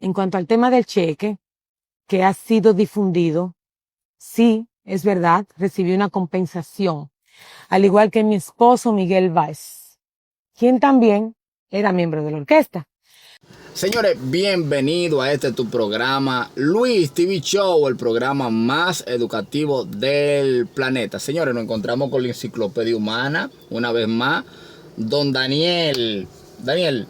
En cuanto al tema del cheque que ha sido difundido, sí, es verdad, recibí una compensación, al igual que mi esposo Miguel Valls, quien también era miembro de la orquesta. Señores, bienvenido a tu programa Luis TV Show, el programa más educativo del planeta. Señores, nos encontramos con la Enciclopedia Humana, una vez más. Don Daniel. Daniel,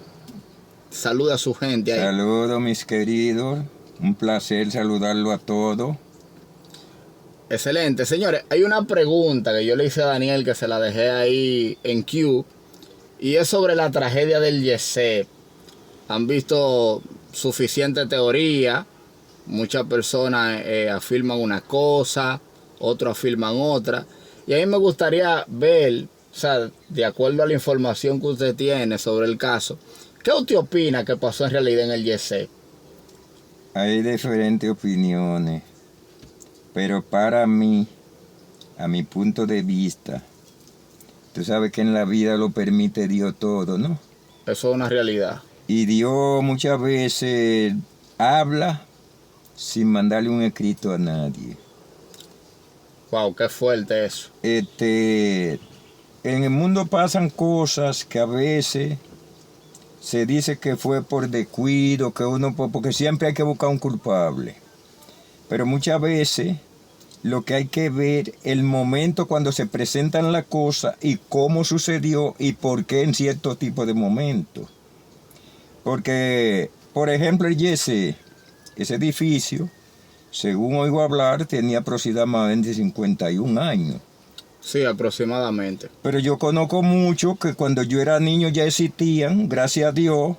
saluda a su gente ahí. Saludos, mis queridos. Un placer saludarlo a todos. Excelente. Señores, hay una pregunta que yo le hice a Daniel, que se la dejé ahí en Q, y es sobre la tragedia del Yesep. Han visto suficiente teoría. Muchas personas afirman una cosa, otros afirman otra. Y a mí me gustaría ver, o sea, de acuerdo a la información que usted tiene sobre el caso, ¿qué usted opina que pasó en realidad en el Yesep? Hay diferentes opiniones, pero para mí, a mi punto de vista, tú sabes que en la vida lo permite Dios todo, ¿no? Eso es una realidad. Y Dios muchas veces habla sin mandarle un escrito a nadie. Wow, qué fuerte eso. En el mundo pasan cosas que a veces se dice que fue por descuido, porque siempre hay que buscar un culpable. Pero muchas veces lo que hay que ver el momento cuando se presentan las cosas y cómo sucedió y por qué en cierto tipo de momentos. Porque, por ejemplo, ese edificio, según oigo hablar, tenía aproximadamente 51 años. Sí, aproximadamente. Pero yo conozco mucho que cuando yo era niño ya existían, gracias a Dios.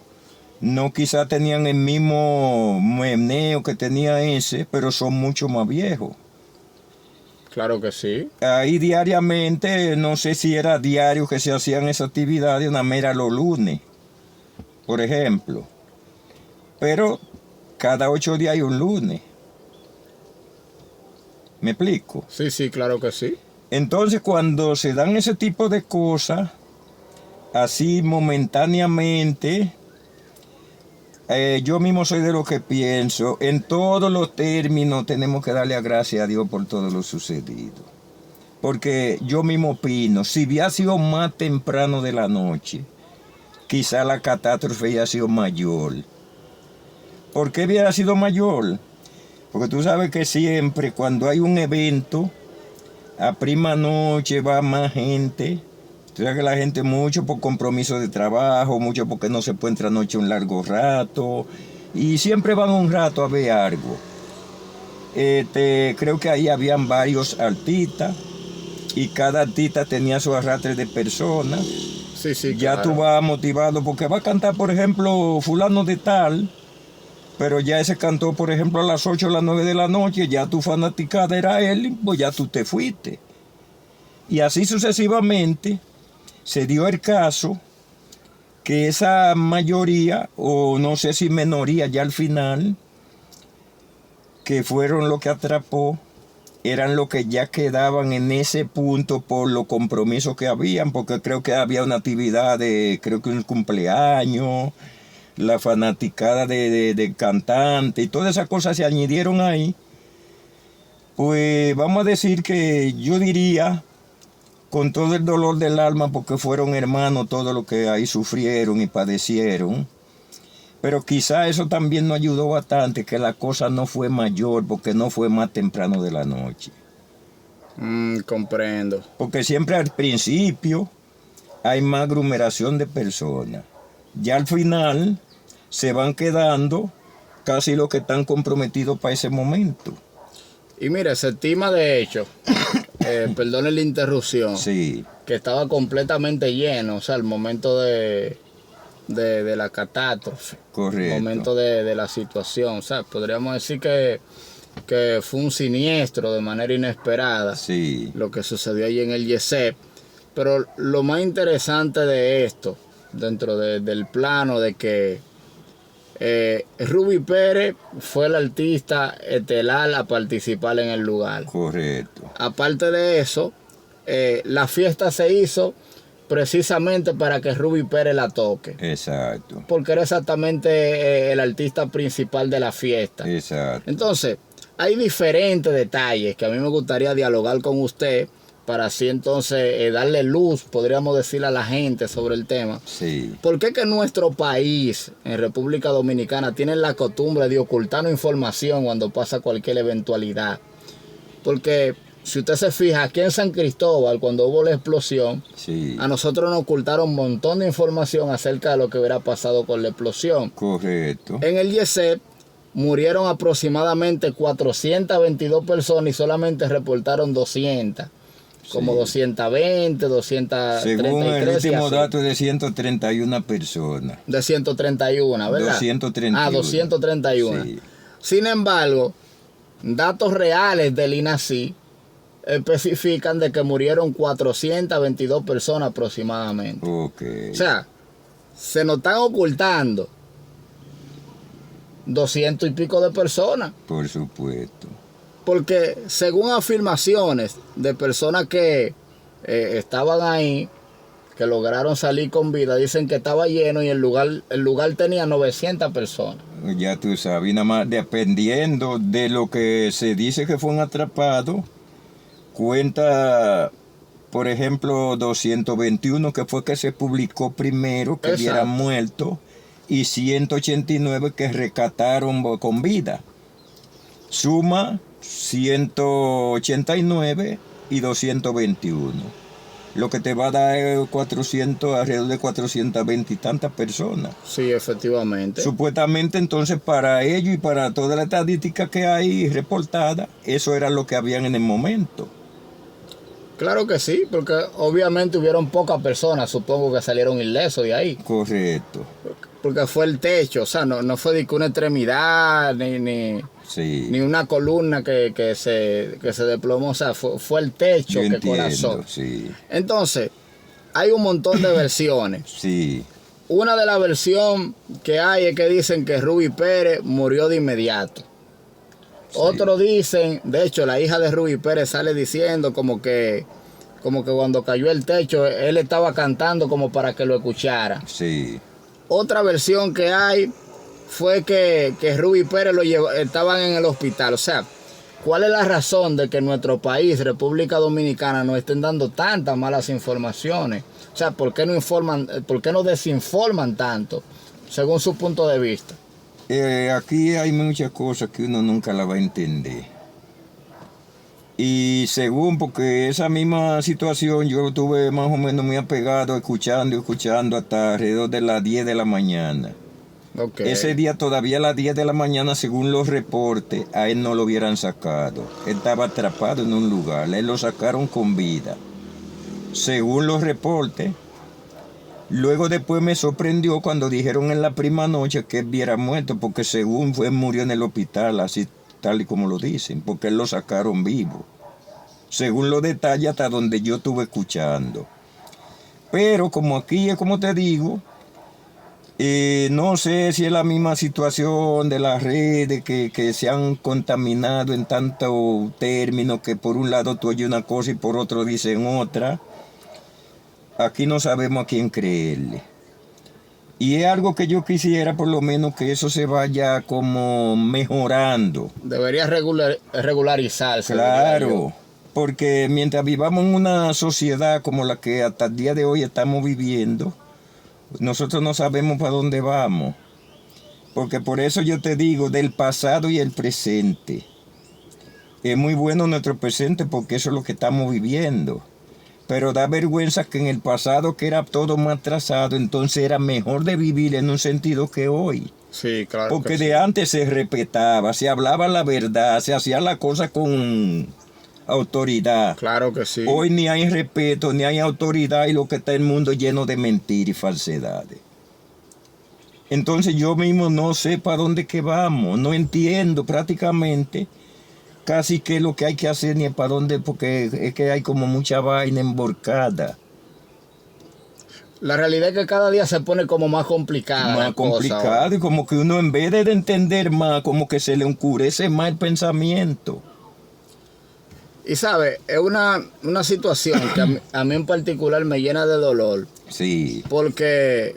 No quizá tenían el mismo meneo que tenía ese, pero son mucho más viejos. Claro que sí. Ahí diariamente, no sé si era diario que se hacían esas actividades, una mera los lunes, por ejemplo. Pero cada 8 días hay un lunes. ¿Me explico? Sí, claro que sí. Entonces cuando se dan ese tipo de cosas, así momentáneamente, yo mismo soy de lo que pienso, en todos los términos tenemos que darle gracias a Dios por todo lo sucedido. Porque yo mismo opino, si hubiera sido más temprano de la noche, quizá la catástrofe hubiera sido mayor. ¿Por qué hubiera sido mayor? Porque tú sabes que siempre cuando hay un evento, a prima noche va más gente. Tú sabes que la gente mucho por compromiso de trabajo, mucho porque no se puede entrar noche un largo rato. Y siempre van un rato a ver algo. Creo que ahí habían varios artistas y cada artista tenía su arrastre de personas. Sí, ya claro. Tú vas motivado porque va a cantar, por ejemplo, fulano de tal, pero ya ese cantó, por ejemplo, a las 8 o las 9 de la noche, ya tu fanaticada era él, pues ya tú te fuiste. Y así sucesivamente se dio el caso que esa mayoría, o no sé si minoría ya al final, que fueron lo que atrapó, eran los que ya quedaban en ese punto por los compromisos que habían, porque creo que había una actividad creo que un cumpleaños, la fanaticada de cantante y todas esas cosas se añadieron ahí. Pues vamos a decir que yo diría, con todo el dolor del alma, porque fueron hermanos todos los que ahí sufrieron y padecieron, pero quizá eso también nos ayudó bastante, que la cosa no fue mayor, porque no fue más temprano de la noche. Comprendo. Porque siempre al principio hay más aglomeración de personas. Ya al final se van quedando casi los que están comprometidos para ese momento. Y mire, se estima de hecho, perdone la interrupción, Sí. que estaba completamente lleno, o sea, el momento de la catástrofe. Correcto. El momento de la situación, o sea, podríamos decir que fue un siniestro de manera inesperada. Sí. Lo que sucedió allí en el Yesep. Pero lo más interesante de esto, dentro del plano de que Ruby Pérez fue el artista estelar a participar en el lugar. Correcto. Aparte de eso, la fiesta se hizo precisamente para que Ruby Pérez la toque. Exacto. Porque era exactamente el artista principal de la fiesta. Exacto. Entonces, hay diferentes detalles que a mí me gustaría dialogar con usted para así entonces darle luz, podríamos decirle a la gente sobre el tema. Sí. ¿Por qué que nuestro país, en República Dominicana, tiene la costumbre de ocultarnos información cuando pasa cualquier eventualidad? Porque si usted se fija, aquí en San Cristóbal, cuando hubo la explosión, Sí. a nosotros nos ocultaron un montón de información acerca de lo que hubiera pasado con la explosión. Correcto. En el YESEP murieron aproximadamente 422 personas y solamente reportaron 200. Como Sí. 220, 233. Según el y último así. dato de 131 personas. De 131, ¿verdad? 231. Ah, 231. Sí. Sin embargo, datos reales del INACI especifican de que murieron 422 personas aproximadamente. Ok. O sea, se nos están ocultando 200 y pico de personas. Por supuesto. Porque según afirmaciones de personas que estaban ahí, que lograron salir con vida, dicen que estaba lleno y el lugar tenía 900 personas. Ya tú sabes, nada más dependiendo de lo que se dice que fue un atrapado, cuenta, por ejemplo, 221 que fue que se publicó primero, que Exacto. hubieran muerto, y 189 que rescataron con vida. Suma 189 y 221. Lo que te va a dar es 400, alrededor de 420 y tantas personas. Sí, efectivamente. Supuestamente entonces para ellos y para toda la estadística que hay reportada, eso era lo que habían en el momento. Claro que sí, porque obviamente hubieron pocas personas, supongo que salieron ilesos de ahí. Correcto. Porque fue el techo, o sea, no fue de que una extremidad ni Sí. una columna que se desplomó, o sea, fue el techo Yo que entiendo, colapsó. sí. Entonces, hay un montón de versiones. Sí. Una de las versiones que hay es que dicen que Ruby Pérez murió de inmediato. Sí. Otros dicen, de hecho, la hija de Ruby Pérez sale diciendo como que cuando cayó el techo, él estaba cantando como para que lo escuchara. Sí. Otra versión que hay fue que Ruby Pérez estaban en el hospital. O sea, ¿cuál es la razón de que en nuestro país, República Dominicana, nos estén dando tantas malas informaciones? O sea, ¿por qué no desinforman tanto, según su punto de vista? Aquí hay muchas cosas que uno nunca la va a entender. Y según, porque esa misma situación yo estuve más o menos muy apegado, escuchando hasta alrededor de las 10 de la mañana. Okay. Ese día todavía a las 10 de la mañana, según los reportes, a él no lo hubieran sacado. Él estaba atrapado en un lugar, él lo sacaron con vida. Según los reportes, luego después me sorprendió cuando dijeron en la prima noche que él hubiera muerto, porque según fue, murió en el hospital, así tal y como lo dicen, porque él lo sacaron vivo. Según los detalles hasta donde yo estuve escuchando. Pero como aquí es como te digo, no sé si es la misma situación de las redes que se han contaminado en tantos términos que por un lado tú oyes una cosa y por otro dicen otra. Aquí no sabemos a quién creerle. Y es algo que yo quisiera por lo menos que eso se vaya como mejorando. Debería regularizarse. Claro, porque mientras vivamos en una sociedad como la que hasta el día de hoy estamos viviendo, nosotros no sabemos para dónde vamos. Porque por eso yo te digo, del pasado y el presente. Es muy bueno nuestro presente porque eso es lo que estamos viviendo. Pero da vergüenza que en el pasado, que era todo más atrasado, entonces era mejor de vivir en un sentido que hoy. Sí, claro. Porque que de sí. antes se respetaba, se hablaba la verdad, se hacía la cosa con autoridad. Claro que sí. Hoy ni hay respeto, ni hay autoridad y lo que está el mundo lleno de mentiras y falsedades. Entonces yo mismo no sé para dónde que vamos, no entiendo prácticamente casi qué es lo que hay que hacer ni para dónde, porque es que hay como mucha vaina emborcada. La realidad es que cada día se pone como más complicada. Más complicado y como que uno en vez de entender más, como que se le oscurece más el pensamiento. Y sabe, es una situación que a mí en particular me llena de dolor. Sí, Porque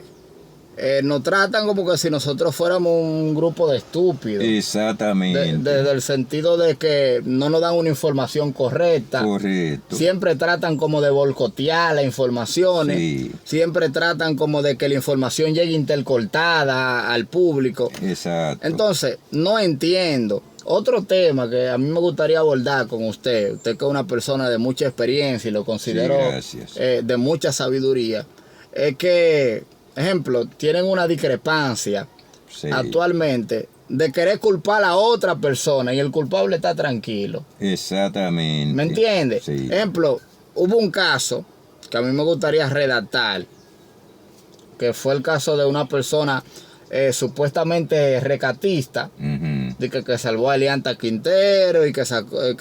nos tratan como que si nosotros fuéramos un grupo de estúpidos. exactamente. Desde el sentido de que no nos dan una información correcta. Correcto. Siempre tratan como de boicotear las informaciones. Sí. Siempre tratan como de que la información llegue intercortada al público. Exacto. Entonces, no entiendo. Otro tema que a mí me gustaría abordar con usted que es una persona de mucha experiencia y lo considero gracias. de mucha sabiduría, es que, ejemplo, tienen una discrepancia Sí. actualmente de querer culpar a otra persona y el culpable está tranquilo. Exactamente. ¿Me entiende? Sí. Ejemplo, hubo un caso que a mí me gustaría redactar, que fue el caso de una persona supuestamente recatista, de que salvó a Elianta Quintero y que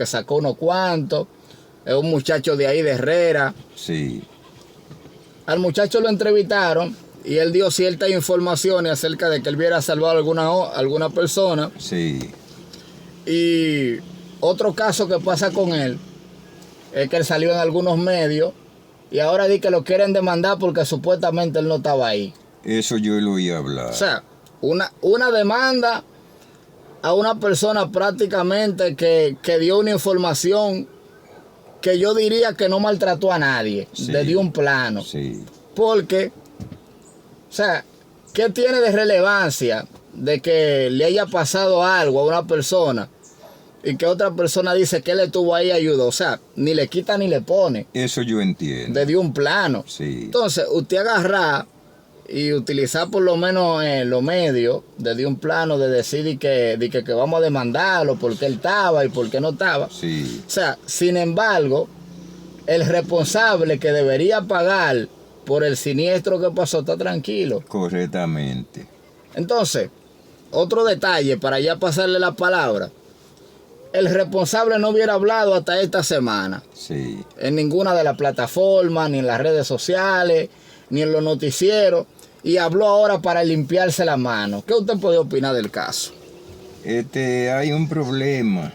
sacó unos cuantos. Es un muchacho de ahí, de Herrera. Sí. Al muchacho lo entrevistaron y él dio ciertas informaciones acerca de que él hubiera salvado a alguna persona. Sí. Y otro caso que pasa con él es que él salió en algunos medios y ahora dice que lo quieren demandar porque supuestamente él no estaba ahí. Eso yo lo oí hablar. O sea, una demanda a una persona prácticamente que dio una información que yo diría que no maltrató a nadie, Sí. desde un plano. Sí. Porque, o sea, ¿qué tiene de relevancia de que le haya pasado algo a una persona y que otra persona dice que él estuvo ahí y ayudó? O sea, ni le quita ni le pone, Eso yo entiendo. desde un plano. Sí. Entonces, usted agarrar y utilizar por lo menos los medios desde un plano de decir que vamos a demandarlo porque él estaba y porque no estaba. Sí. O sea, sin embargo, el responsable que debería pagar por el siniestro que pasó está tranquilo. Correctamente. Entonces, otro detalle para ya pasarle la palabra. El responsable no hubiera hablado hasta esta semana Sí. en ninguna de las plataformas, ni en las redes sociales, ni en los noticieros, y habló ahora para limpiarse la mano. ¿Qué usted puede opinar del caso? Hay un problema.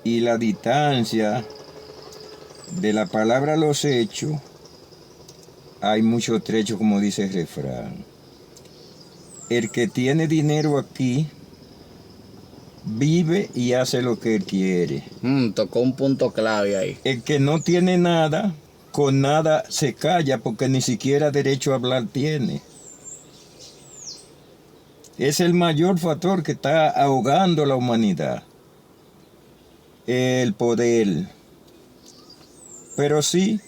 Y la distancia de la palabra a los hechos, hay mucho trecho, como dice el refrán. El que tiene dinero aquí, vive y hace lo que él quiere. Tocó un punto clave ahí. El que no tiene nada, con nada se calla porque ni siquiera derecho a hablar tiene. Es el mayor factor que está ahogando a la humanidad. El poder. Pero sí,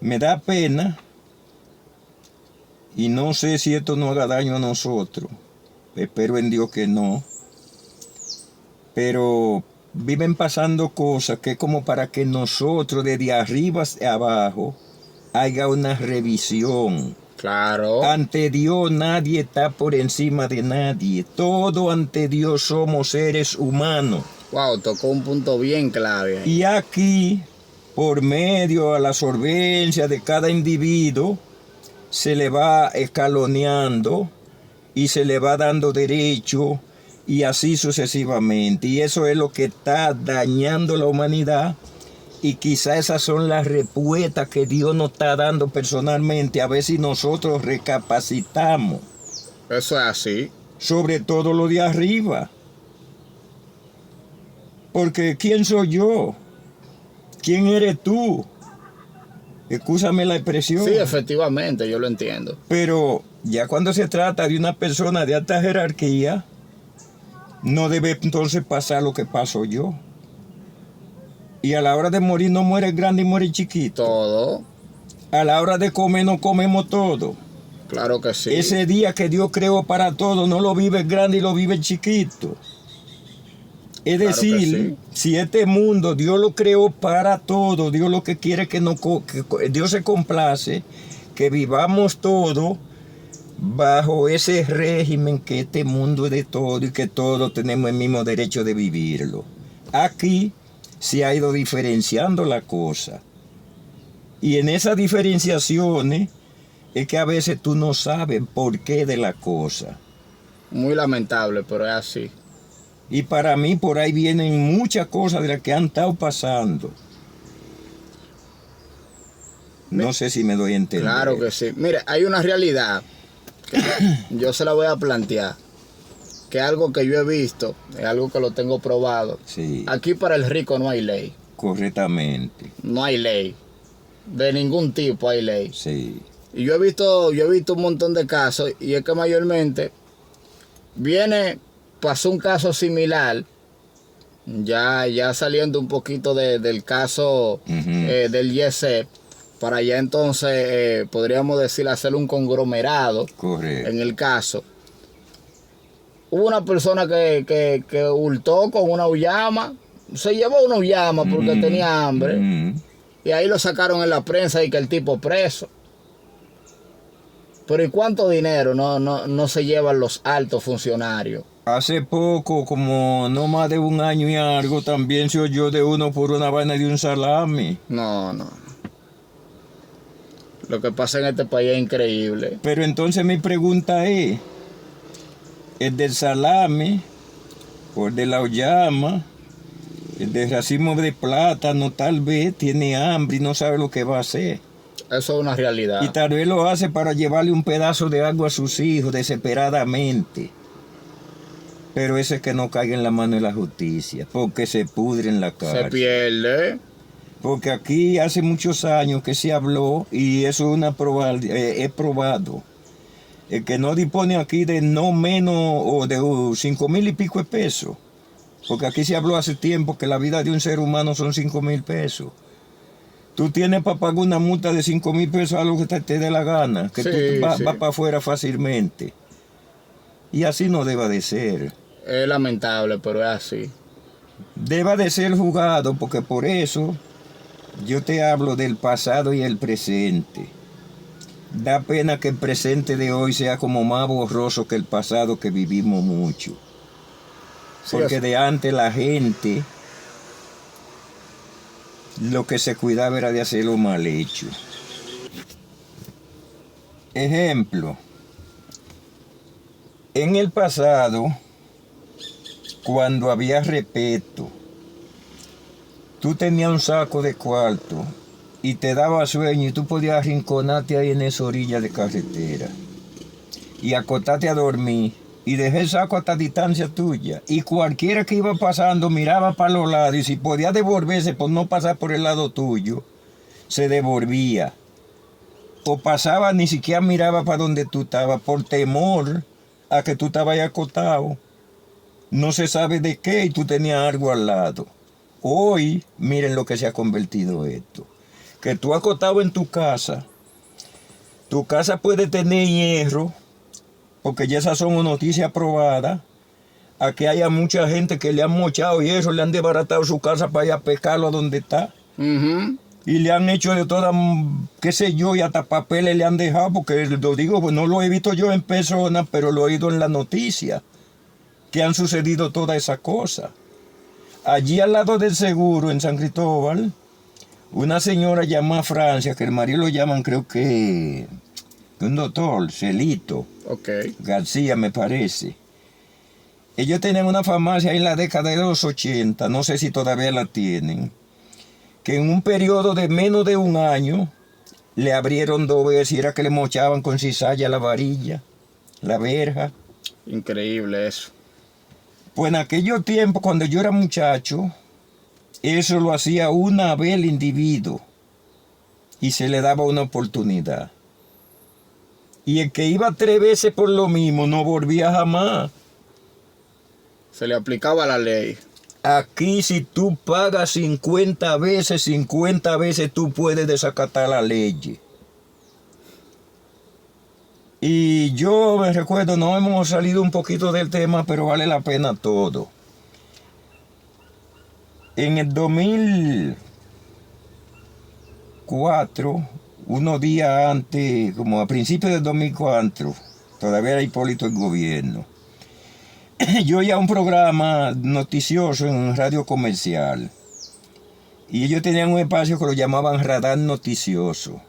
me da pena y no sé si esto no haga daño a nosotros. Espero en Dios que no. Pero viven pasando cosas que es como para que nosotros desde arriba hacia abajo haya una revisión. Claro. Ante Dios nadie está por encima de nadie. Todo ante Dios somos seres humanos. Wow, tocó un punto bien clave ahí. Y aquí, por medio a la solvencia de cada individuo, se le va escaloneando y se le va dando derecho y así sucesivamente. Y eso es lo que está dañando la humanidad. Y quizá esas son las respuestas que Dios nos está dando personalmente. A ver si nosotros recapacitamos. Eso es así. Sobre todo lo de arriba. Porque ¿quién soy yo? ¿Quién eres tú? Excúsame la expresión. Sí, efectivamente, yo lo entiendo. Pero ya cuando se trata de una persona de alta jerarquía, no debe entonces pasar lo que paso yo. Y a la hora de morir no muere el grande y muere el chiquito. Todo. A la hora de comer no comemos todo. Claro que sí. Ese día que Dios creó para todo no lo vive el grande y lo vive el chiquito. Es Claro decir, que sí. si este mundo Dios lo creó para todo, Dios lo que quiere es que Dios se complace, que vivamos todo bajo ese régimen que este mundo es de todo y que todos tenemos el mismo derecho de vivirlo. Aquí se ha ido diferenciando la cosa. Y en esas diferenciaciones es que a veces tú no sabes por qué de la cosa. Muy lamentable, pero es así. Y para mí por ahí vienen muchas cosas de las que han estado pasando. No sé si me doy a entender. Claro que sí. Mire, hay una realidad que yo se la voy a plantear, que es algo que yo he visto, es algo que lo tengo probado. Sí, Aquí para el rico no hay ley. correctamente. No hay ley. De ningún tipo hay ley. Sí, Y yo he visto un montón de casos, y es que mayormente pasó un caso similar, ya saliendo un poquito del caso del YC, para ya entonces, podríamos decir, hacer un conglomerado correcto. en el caso. Hubo una persona que hurtó con una uyama, se llevó una uyama porque tenía hambre, y ahí lo sacaron en la prensa y que el tipo preso. Pero ¿y cuánto dinero no se llevan los altos funcionarios? Hace poco, como no más de un año y algo, también se oyó de uno por una vaina de un salami. No. Lo que pasa en este país es increíble. Pero entonces mi pregunta es, el del salami, o el de la uyama, el de racimo de plátano, tal vez tiene hambre y no sabe lo que va a hacer. Eso es una realidad. Y tal vez lo hace para llevarle un pedazo de agua a sus hijos desesperadamente. Pero ese es que no caiga en la mano de la justicia, porque se pudre en la cárcel. Se pierde. Porque aquí hace muchos años que se habló, y eso es probado, el que no dispone aquí de no menos o de 5,000 y pico de pesos. Porque aquí se habló hace tiempo que la vida de un ser humano son 5,000 pesos. Tú tienes para pagar una multa de 5,000 pesos a lo que te dé la gana, que Sí, tú vas sí. para afuera fácilmente. Y así no deba de ser. Es lamentable, pero es así. Deba de ser juzgado, porque por eso yo te hablo del pasado y el presente. Da pena que el presente de hoy sea como más borroso que el pasado, que vivimos mucho. Sí, Porque eso. de antes la gente lo que se cuidaba era de hacerlo mal hecho. Ejemplo, en el pasado, cuando había respeto, tú tenías un saco de cuarto y te daba sueño y tú podías arrinconarte ahí en esa orilla de carretera y acostarte a dormir y dejar el saco hasta distancia tuya, y cualquiera que iba pasando miraba para los lados, y si podía devolverse por no pasar por el lado tuyo, se devolvía, o pasaba, ni siquiera miraba para donde tú estabas por temor a que tú estabas ahí acostado, no se sabe de qué, y tú tenías algo al lado. Hoy, miren lo que se ha convertido esto, que tú acostado en tu casa puede tener hierro, porque ya esas son noticias probadas. Aquí haya mucha gente que le han mochado hierro, le han desbaratado su casa para ir a pescarlo a donde está. Y le han hecho de todas, qué sé yo, y hasta papeles le han dejado, porque lo digo, pues no lo he visto yo en persona, pero lo he oído en la noticia, que han sucedido todas esas cosas. Allí al lado del seguro, en San Cristóbal, una señora llamada Francia, que el marido lo llaman, creo que un doctor, Celito García, me parece. Ellos tenían una farmacia en la década de los 80, no sé si todavía la tienen, que en un periodo de menos de un año le abrieron 2 veces, y era que le mochaban con cizalla la varilla, la verja. Increíble eso. Pues en aquellos tiempos, cuando yo era muchacho, eso lo hacía una vez el individuo y se le daba una oportunidad. Y el que iba 3 veces por lo mismo no volvía jamás. Se le aplicaba la ley. Aquí, si tú pagas 50 veces tú puedes desacatar la ley. Y yo me recuerdo, no hemos salido un poquito del tema, pero vale la pena todo. En el 2004, unos días antes, como a principios del 2004, todavía era Hipólito el gobierno, yo oía un programa noticioso en radio comercial, y ellos tenían un espacio que lo llamaban Radar Noticioso,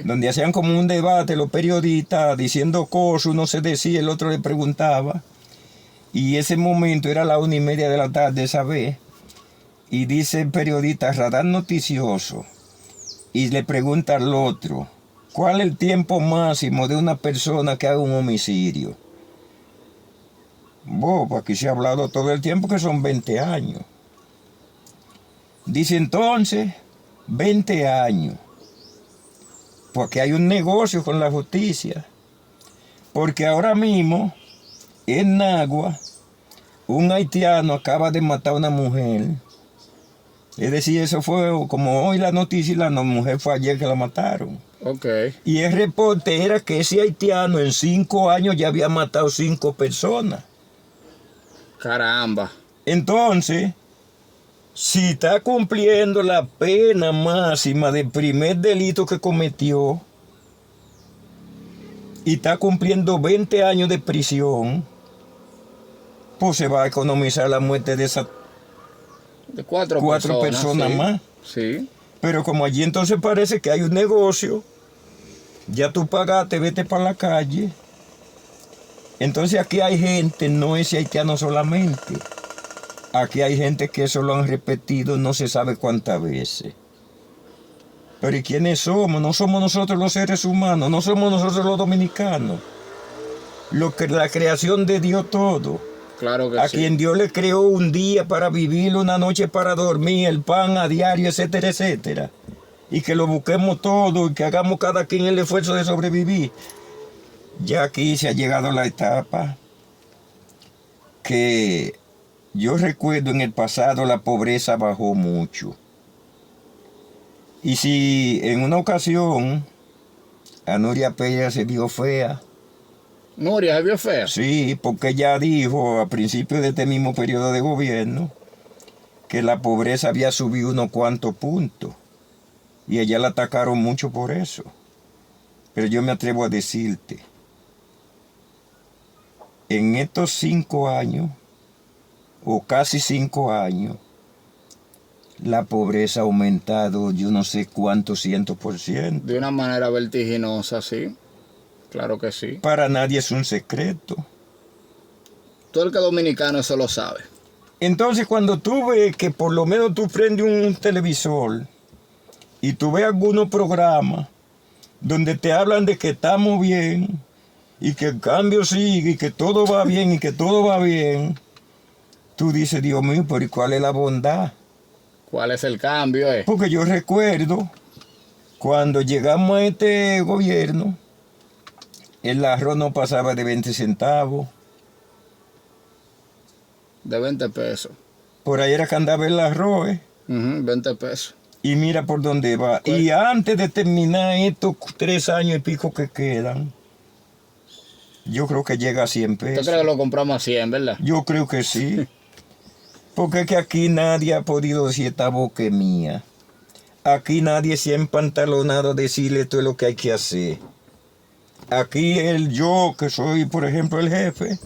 donde hacían como un debate los periodistas diciendo cosas, uno se decía, el otro le preguntaba, Y ese momento era la 1:30 de la tarde esa vez. Y dice el periodista, Radar Noticioso, y le pregunta al otro, ¿cuál es el tiempo máximo de una persona que haga un homicidio? Pues aquí se ha hablado todo el tiempo que son 20 años. Dice entonces, 20 años. Porque hay un negocio con la justicia. Porque ahora mismo, en Nagua, un haitiano acaba de matar a una mujer. Es decir, eso fue como hoy la noticia y la mujer fue ayer que la mataron. Ok. Y el reporte era que ese haitiano en 5 años ya había matado 5 personas. Caramba. Entonces, si está cumpliendo la pena máxima del primer delito que cometió y está cumpliendo 20 años de prisión, pues se va a economizar la muerte de esas De cuatro personas sí. más. Sí. Pero como allí entonces parece que hay un negocio, ya tú pagaste, vete para la calle. Entonces aquí hay gente, no ese haitiano solamente. Aquí hay gente que eso lo han repetido no se sabe cuántas veces. Pero ¿y quiénes somos? No somos nosotros los seres humanos, no somos nosotros los dominicanos. La creación de Dios todo. Claro que A sí. quien Dios le creó un día para vivir, una noche para dormir, el pan a diario, etcétera, etcétera. Y que lo busquemos todo y que hagamos cada quien el esfuerzo de sobrevivir. Ya aquí se ha llegado a la etapa que yo recuerdo en el pasado la pobreza bajó mucho. Y si en una ocasión a Nuria Peña se vio fea, Nuria, ¿se vio fea? sí, porque ella dijo a principios de este mismo periodo de gobierno que la pobreza había subido unos cuantos puntos. Y ella la atacaron mucho por eso. Pero yo me atrevo a decirte, en estos 5 años, o casi 5 años, la pobreza ha aumentado yo no sé cuántos %. De una manera vertiginosa, sí. Claro que sí. Para nadie es un secreto. Todo el que es dominicano eso lo sabe. Entonces cuando tú ves que por lo menos tú prendes un televisor y tú ves algunos programas donde te hablan de que estamos bien y que el cambio sigue y que todo va bien y que todo va bien, tú dices, Dios mío, pero ¿y cuál es la bondad? ¿Cuál es el cambio? Porque yo recuerdo cuando llegamos a este gobierno, el arroz no pasaba de 20 centavos. De 20 pesos. Por ahí era que andaba el arroz, 20 pesos. Y mira por dónde va. Y antes de terminar estos 3 años y pico que quedan, yo creo que llega a 100 pesos. ¿Usted cree que lo compramos a 100, verdad? Yo creo que sí. Porque es que aquí nadie ha podido decir esta boca es mía. Aquí nadie se ha empantalonado a decirle esto es lo que hay que hacer. Aquí yo, que soy por ejemplo el jefe,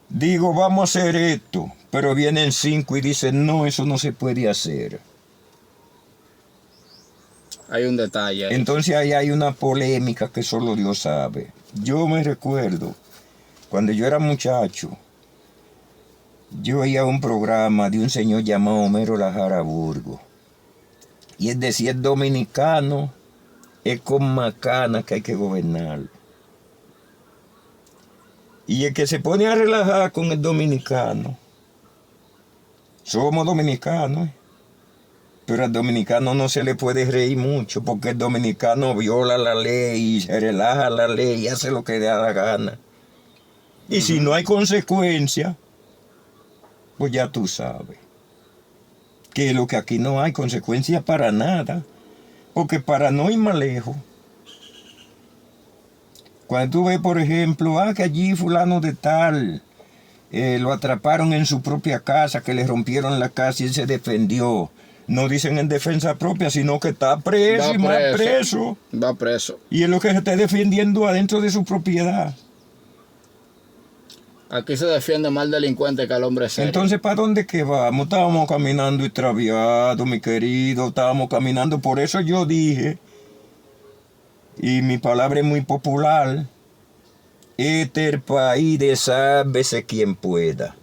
digo vamos a hacer esto, pero vienen 5 y dicen no, eso no se puede hacer. Hay un detalle ahí. Entonces ahí hay una polémica que solo Dios sabe. Yo me recuerdo, cuando yo era muchacho, yo oía un programa de un señor llamado Homero Lajara Burgos. Y él decía, el dominicano es con macana que hay que gobernar. Y el que se pone a relajar con el dominicano, somos dominicanos, pero al dominicano no se le puede reír mucho porque el dominicano viola la ley y se relaja la ley y hace lo que le da la gana. Y si no hay consecuencia, pues ya tú sabes que lo que aquí no hay consecuencia para nada, porque para no ir más lejos, cuando tú ves por ejemplo, que allí fulano de tal, lo atraparon en su propia casa, que le rompieron la casa y él se defendió. No dicen en defensa propia, sino que está preso y más preso. Va preso. Y es lo que se está defendiendo adentro de su propiedad. Aquí se defiende más el delincuente que al hombre serio. Entonces, ¿para dónde que vamos? Estábamos caminando extraviados, mi querido. Estábamos caminando. Por eso yo dije, y mi palabra es muy popular, Este es el país de sálvese quien pueda.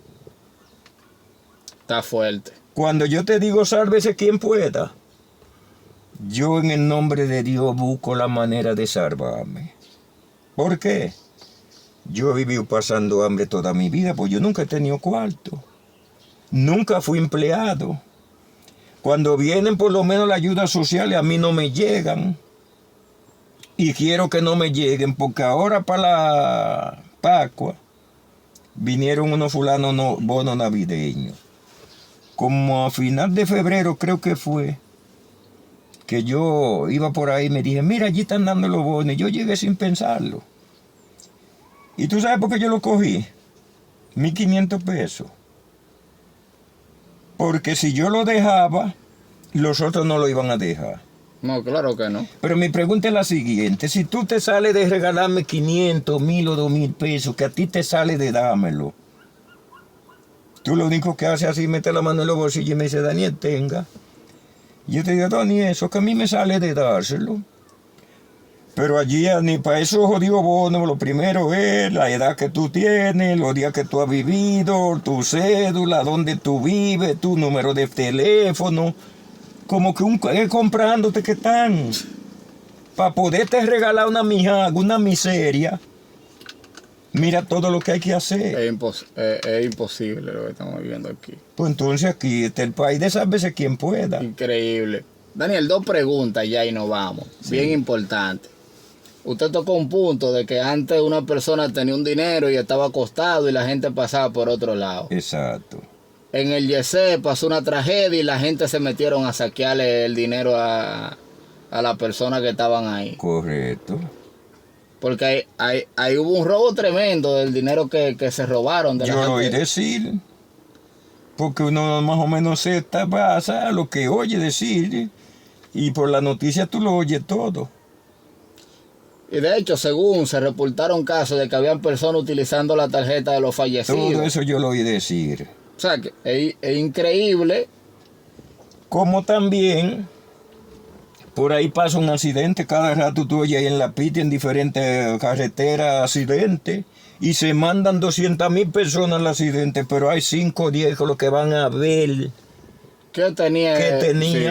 Está fuerte. Cuando yo te digo sálvese quien pueda, yo en el nombre de Dios busco la manera de salvarme. ¿Por qué? Yo he vivido pasando hambre toda mi vida, pues yo nunca he tenido cuarto. Nunca fui empleado. Cuando vienen por lo menos las ayudas sociales, a mí no me llegan. Y quiero que no me lleguen, porque ahora para la Pascua vinieron unos fulanos bonos navideños. Como a final de febrero creo que fue, que yo iba por ahí y me dije, mira, allí están dando los bonos. Yo llegué sin pensarlo. ¿Y tú sabes por qué yo lo cogí? 1.500 pesos. Porque si yo lo dejaba, los otros no lo iban a dejar. No, claro que no. Pero mi pregunta es la siguiente. Si tú te sales de regalarme 500, 1.000 o 2.000 pesos, que a ti te sale de dármelo, tú lo único que haces así, mete la mano en los bolsillos y me dice, Daniel, tenga. Y yo te digo, Daniel, eso que a mí me sale de dárselo. Pero allí ni para eso jodido bono, lo primero es la edad que tú tienes, los días que tú has vivido, tu cédula, dónde tú vives, tu número de teléfono. Como que comprándote que están. Para poderte regalar una mijaga, una miseria. Mira todo lo que hay que hacer. Es imposible lo que estamos viviendo aquí. Pues entonces aquí está el país de sálvese quien pueda. Increíble. Daniel, 2 preguntas ya y nos vamos. Sí. Bien importante. Usted tocó un punto de que antes una persona tenía un dinero y estaba acostado y la gente pasaba por otro lado. Exacto. En el Yesé pasó una tragedia y la gente se metieron a saquearle el dinero a las personas que estaban ahí. Correcto. Porque ahí hubo un robo tremendo del dinero que se robaron de la Yo lo oí gente. decir. Porque uno más o menos se basa a lo que oye decir. Y por la noticia tú lo oyes todo. Y de hecho, según se reportaron casos de que habían personas utilizando la tarjeta de los fallecidos. Todo eso yo lo oí decir. O sea, que es increíble. Como también por ahí pasa un accidente, cada rato tú oyes ahí en la pista, en diferentes carreteras, accidentes, y se mandan 200.000 personas al accidente, pero hay 5 o 10 los que van a ver ¿Qué tenía?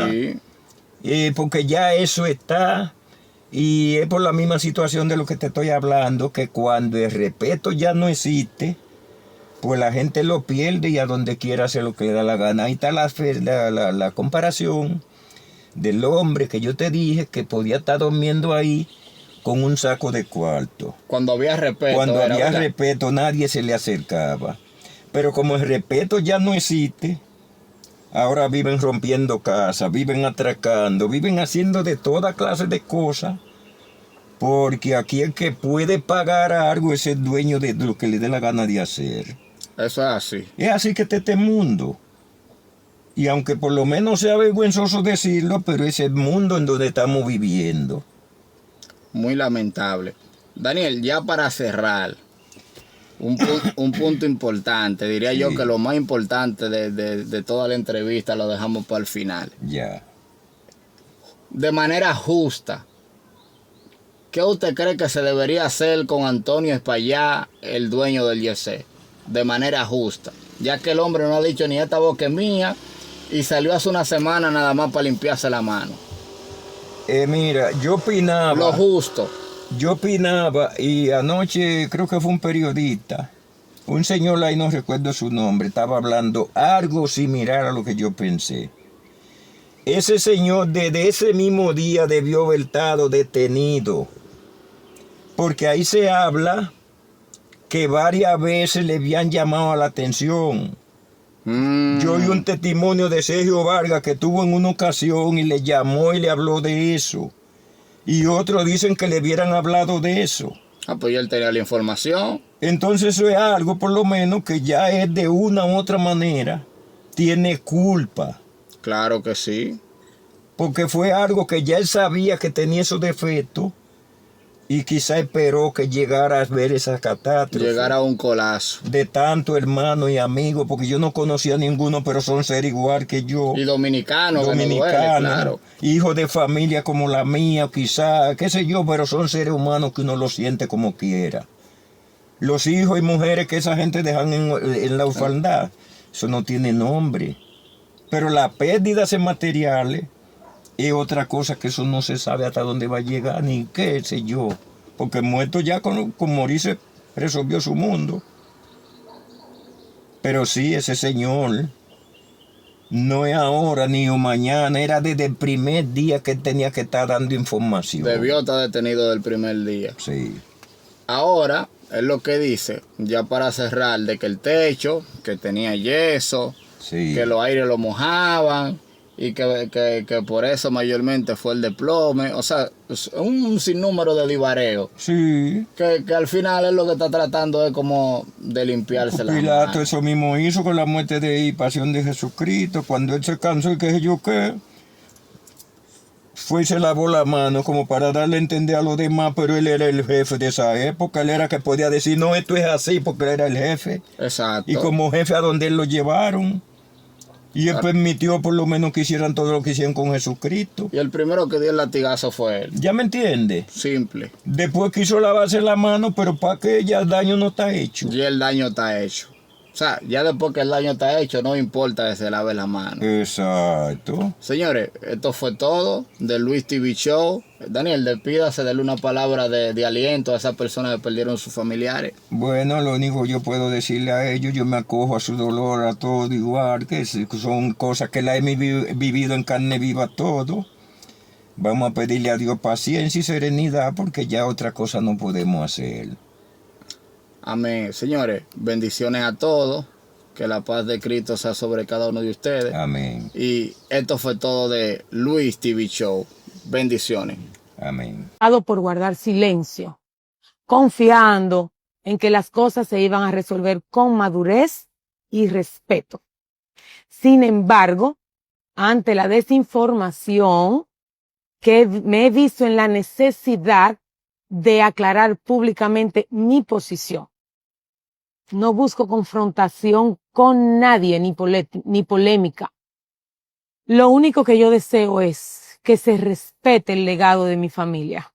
Sí. Porque ya eso está, y es por la misma situación de lo que te estoy hablando, que cuando el respeto ya no existe, pues la gente lo pierde y a donde quiera hace lo que le da la gana. Ahí está la comparación del hombre que yo te dije que podía estar durmiendo ahí con un saco de cuarto. Cuando había respeto. Cuando había ¿verdad? respeto, nadie se le acercaba. Pero como el respeto ya no existe, ahora viven rompiendo casas, viven atracando, viven haciendo de toda clase de cosas. Porque aquí el que puede pagar algo es el dueño de lo que le dé la gana de hacer. Eso es así. Es así que está este mundo. Y aunque por lo menos sea vergüenzoso decirlo, pero es el mundo en donde estamos viviendo. Muy lamentable. Daniel, ya para cerrar, un punto importante, diría yo Sí. que lo más importante de toda la entrevista lo dejamos para el final. Ya. De manera justa, ¿qué usted cree que se debería hacer con Antonio Espaillá, el dueño del Yesé? De manera justa, ya que el hombre no ha dicho ni esta boca es mía y salió hace una semana nada más para limpiarse la mano. Mira, yo opinaba. Lo justo. Yo opinaba, y anoche creo que fue un periodista, un señor ahí, no recuerdo su nombre, estaba hablando algo similar a lo que yo pensé. Ese señor desde ese mismo día debió haber estado detenido, porque ahí se habla que varias veces le habían llamado la atención. Yo oí un testimonio de Sergio Vargas que tuvo en una ocasión y le llamó y le habló de eso. Y otros dicen que le hubieran hablado de eso. Pues ya él tenía la información. Entonces eso es algo por lo menos que ya es de una u otra manera, tiene culpa. Claro que sí. Porque fue algo que ya él sabía que tenía esos defectos y quizá esperó que llegara a ver esa catástrofe. Llegar a un colazo. De tanto hermano y amigo, porque yo no conocía a ninguno, pero son seres igual que yo. Y dominicano, que no duele, claro. Hijos de familia como la mía, quizá, qué sé yo, pero son seres humanos que uno los siente como quiera. Los hijos y mujeres que esa gente dejan en la orfandad, eso no tiene nombre. Pero las pérdidas en materiales es otra cosa que eso no se sabe hasta dónde va a llegar, ni qué sé yo. Porque muerto ya con morirse resolvió su mundo. Pero sí, ese señor no es ahora ni mañana, era desde el primer día que él tenía que estar dando información. Debió estar detenido del primer día. Sí. Ahora, es lo que dice, ya para cerrar, de que el techo, que tenía yeso, Sí. que los aires lo mojaban y que por eso mayormente fue el desplome. O sea, es un sinnúmero de divareos. Sí. Que al final es lo que está tratando es como de limpiarse la Pilato mano. eso mismo hizo con la muerte y pasión de Jesucristo. Cuando él se cansó y qué sé yo qué, fue y se lavó la mano como para darle a entender a los demás, pero él era el jefe de esa época. Él era que podía decir, no, esto es así, porque él era el jefe. Exacto. Y como jefe a donde él lo llevaron. Y él permitió por lo menos que hicieran todo lo que hicieron con Jesucristo. Y el primero que dio el latigazo fue él. ¿Ya me entiende? Simple. Después quiso lavarse la mano, pero para que ya el daño no está hecho. Y el daño está hecho. O sea, ya después que el daño está hecho, no importa que se lave la mano. Exacto. Señores, esto fue todo de Luis TV Show. Daniel, despídase, dale una palabra de aliento a esas personas que perdieron sus familiares. Bueno, lo único que yo puedo decirle a ellos, yo me acojo a su dolor, a todo igual, que son cosas que la he vivido en carne viva todo. Vamos a pedirle a Dios paciencia y serenidad porque ya otra cosa no podemos hacer. Amén. Señores, bendiciones a todos. Que la paz de Cristo sea sobre cada uno de ustedes. Amén. Y esto fue todo de Luis TV Show. Bendiciones. Amén. Por guardar silencio, confiando en que las cosas se iban a resolver con madurez y respeto. Sin embargo, ante la desinformación, que me he visto en la necesidad de aclarar públicamente mi posición. No busco confrontación con nadie ni polémica. Lo único que yo deseo es que se respete el legado de mi familia.